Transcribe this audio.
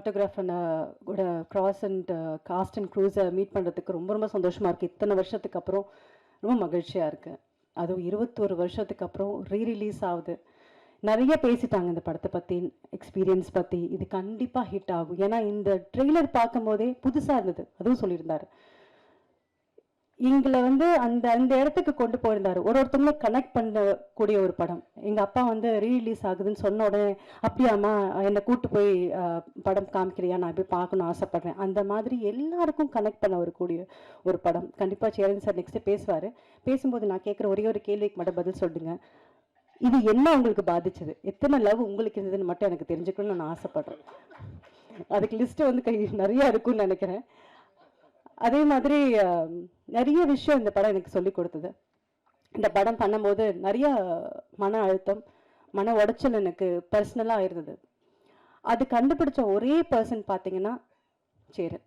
Autograph கூட cross and cast and க்ரூஸை meet பண்ணுறதுக்கு ரொம்ப ரொம்ப சந்தோஷமாக இருக்குது. இத்தனை வருஷத்துக்கு அப்புறம் ரொம்ப மகிழ்ச்சியாக இருக்குது. அதுவும் 21 வருஷத்துக்கு அப்புறம் ரீரிலீஸ் ஆகுது. நிறைய பேசிட்டாங்க இந்த படத்தை பற்றி, எக்ஸ்பீரியன்ஸ் பற்றி. இது கண்டிப்பாக ஹிட் ஆகும். ஏன்னா இந்த ட்ரெய்லர் பார்க்கும்போதே புதுசாக இருந்தது. அதுவும் சொல்லியிருந்தார். எங்களை வந்து அந்த அந்த இடத்துக்கு கொண்டு போயிருந்தார். ஒருத்தவங்களும் கனெக்ட் பண்ணக்கூடிய ஒரு படம். எங்கள் அப்பா வந்து ரீரிலீஸ் ஆகுதுன்னு சொன்ன உடனே, அப்படியாம்மா என்னை கூப்பிட்டு போய் படம் காமிக்கிறியா, நான் போய் பார்க்கணும்னு ஆசைப்பட்றேன். அந்த மாதிரி எல்லாருக்கும் கனெக்ட் பண்ண வரக்கூடிய ஒரு படம். கண்டிப்பாக சேரன் சார் நெக்ஸ்ட்டு பேசுவார். பேசும்போது நான் கேட்குற ஒரே ஒரு கேள்விக்கு மட்டும் பதில் சொல்லுங்க. இது என்ன உங்களுக்கு பாதிச்சது, எத்தனை லவ் உங்களுக்கு இருந்ததுன்னு மட்டும் எனக்கு தெரிஞ்சுக்கணும்னு நான் ஆசைப்பட்றேன். அதுக்கு லிஸ்ட்டு வந்து நிறையா இருக்குன்னு நினைக்கிறேன். அதே மாதிரி நிறைய விஷயம் இந்த படம் எனக்கு சொல்லி கொடுத்தது. இந்த படம் பண்ணும்போது நிறைய மன அழுத்தம், மன உடைச்சல் எனக்கு பர்சனலாக இருந்தது. அது கண்டுபிடிச்ச ஒரே பர்சன் பார்த்தீங்கன்னா சேரன்.